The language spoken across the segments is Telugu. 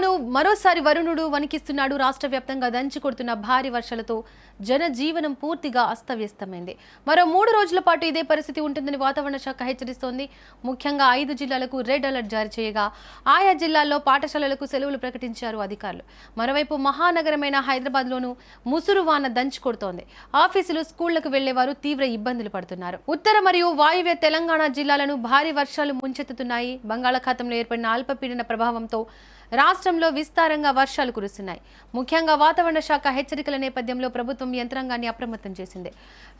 తెలంగాణను మరోసారి వరుణుడు వణికిస్తున్నాడు. రాష్ట్ర వ్యాప్తంగా దంచి కొడుతున్న భారీ వర్షాలతో జనజీవనం పూర్తిగా అస్తవ్యస్తమైంది. మరో 3 రోజుల పాటు ఇదే పరిస్థితి ఉంటుందని వాతావరణ శాఖ హెచ్చరిస్తోంది. ముఖ్యంగా 5 జిల్లాలకు రెడ్ అలర్ట్ జారీ చేయగా ఆయా జిల్లాల్లో పాఠశాలలకు సెలవులు ప్రకటించారు అధికారులు. మరోవైపు మహానగరమైన హైదరాబాద్లోనూ ముసురు వాన దంచి కొడుతోంది. ఆఫీసులు, స్కూళ్లకు వెళ్లేవారు తీవ్ర ఇబ్బందులు పడుతున్నారు. ఉత్తర మరియు వాయువ్య తెలంగాణ జిల్లాలను భారీ వర్షాలు ముంచెత్తుతున్నాయి. బంగాళాఖాతంలో ఏర్పడిన అల్పపీడన ప్రభావంతో రాష్ట్రంలో విస్తారంగా వర్షాలు కురుస్తున్నాయి. ముఖ్యంగా వాతావరణ శాఖ హెచ్చరికల నేపథ్యంలో ప్రభుత్వం యంత్రాంగాన్ని అప్రమత్తం చేసింది.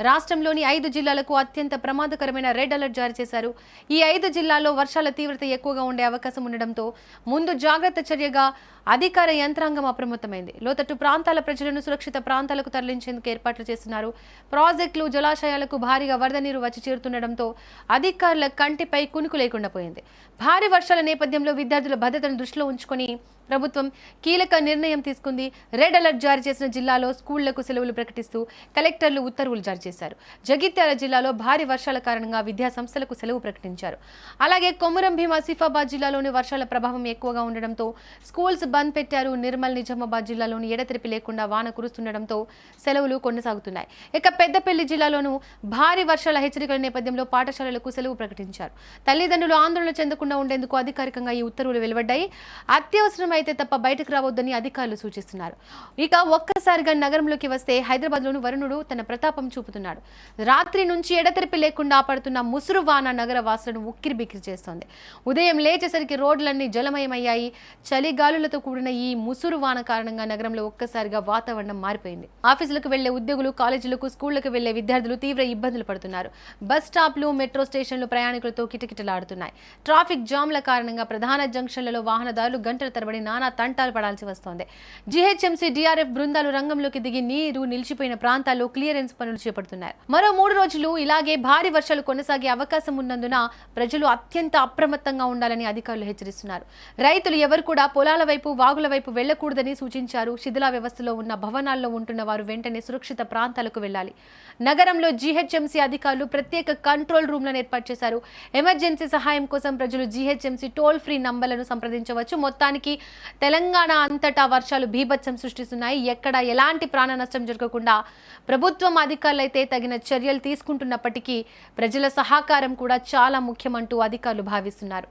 రాష్ట్రంలోని 5 జిల్లాలకు అత్యంత ప్రమాదకరమైన రెడ్ అలర్ట్ జారీ చేశారు. ఈ 5 జిల్లాల్లో వర్షాల తీవ్రత ఎక్కువగా ఉండే అవకాశం ఉండడంతో ముందు జాగ్రత్త చర్యగా అధికార యంత్రాంగం అప్రమత్తమైంది. లోతట్టు ప్రాంతాల ప్రజలను సురక్షిత ప్రాంతాలకు తరలించేందుకు ఏర్పాట్లు చేస్తున్నారు. ప్రాజెక్టులు, జలాశయాలకు భారీగా వరద నీరు వచ్చి చేరుతుండటంతో అధికారుల కంటిపై కునుకు లేకుండా పోయింది. భారీ వర్షాల నేపథ్యంలో విద్యార్థుల భద్రతను దృష్టిలో ఉంచుకొని ప్రభుత్వం కీలక నిర్ణయం తీసుకుంది. రెడ్ అలర్ట్ జారీ చేసిన జిల్లాలో స్కూళ్లకు సెలవులు ప్రకటిస్తూ కలెక్టర్లు ఉత్తర్వులు జారీ చేశారు. జగిత్యాల జిల్లాలో భారీ వర్షాల కారణంగా విద్యా సంస్థలకు సెలవు ప్రకటించారు. అలాగే కొమురం భీం, ఆసిఫాబాద్ జిల్లాలోని వర్షాల ప్రభావం ఎక్కువగా ఉండడంతో స్కూల్స్ బంద్ పెట్టారు. నిర్మల్, నిజామాబాద్ జిల్లాలోని ఎడతెరిపి లేకుండా వాన కురుస్తుండటంతో సెలవులు కొనసాగుతున్నాయి. ఇక పెద్దపల్లి జిల్లాలోనూ భారీ వర్షాల హెచ్చరికల నేపథ్యంలో పాఠశాలలకు సెలవు ప్రకటించారు. తల్లిదండ్రులు ఆందోళన చెందకుండా ఉండేందుకు అధికారికంగా ఈ ఉత్తర్వులు వెలువడ్డాయి. అత్యవసరం అయితే తప్ప బయటకు రావద్దని అధికారులు సూచిస్తున్నారు. ఇక ఒక్కసారిగా నగరంలోకి వస్తే హైదరాబాద్లోని వరుణుడు తన ప్రతాపం చూపుతున్నాడు. రాత్రి నుంచి ఎడతెరిపి లేకుండా పడుతున్న ముసురు వాన నగర వాసులను ఉక్కిరిబిక్కిరి చేస్తోంది. ఉదయం లేచేసరికి రోడ్లన్నీ జలమయమయ్యాయి. చలిగాలులతో కూడిన ఈ ముసురు వాన కారణంగా నగరంలో ఒక్కసారిగా వాతావరణం మారిపోయింది. ఆఫీసులకు వెళ్లే ఉద్యోగులు, కాలేజీలకు, స్కూళ్లకు వెళ్లే విద్యార్థులు తీవ్ర ఇబ్బందులు పడుతున్నారు. బస్ స్టాప్లు, మెట్రో స్టేషన్లు ప్రయాణికులతో కిటకిటలాడుతున్నాయి. ట్రాఫిక్ జామ్ల కారణంగా ప్రధాన జంక్షన్లలో వాహనదారులు గంటల తరబడి నానా తంటాలు పడాల్సి వస్తోంది. జీహెచ్ఎంసీ, డిఆర్ఎఫ్ బృందాలు రంగంలోకి దిగి నీరు నిలిచిపోయిన ప్రాంతాల్లో క్లియరెన్స్ పనులు చేపడుతున్నారు. మరో 3 రోజులు ఇలాగే భారీ వర్షాలు కొనసాగే అవకాశం ఉన్నందున ప్రజలు అత్యంత అప్రమత్తంగా ఉండాలని అధికారులు హెచ్చరిస్తున్నారు. రైతులు ఎవరు కూడా పొలాల వైపు, వాగుల వైపు వెళ్లకూడదని సూచించారు. శిథిలా వ్యవస్థలో ఉన్న భవనాల్లో ఉంటున్న వారు వెంటనే సురక్షిత ప్రాంతాలకు వెళ్లాలి. నగరంలో జీహెచ్ఎంసీ అధికారులు ప్రత్యేక కంట్రోల్ రూమ్లను ఏర్పాటు చేశారు. ఎమర్జెన్సీ సహాయం కోసం ప్రజలు జీహెచ్ఎంసీ టోల్ ఫ్రీ నంబర్లను సంప్రదించవచ్చు. మొత్తానికి తెలంగాణ అంతటా వర్షాలు బీభత్సం సృష్టిస్తున్నాయి. ఎక్కడ ఎలాంటి ప్రాణ నష్టం జరగకుండా ప్రభుత్వం, అధికారులు అయితే తగిన చర్యలు తీసుకుంటున్నప్పటికీ ప్రజల సహకారం కూడా చాలా ముఖ్యమంటూ అధికారులు భావిస్తున్నారు.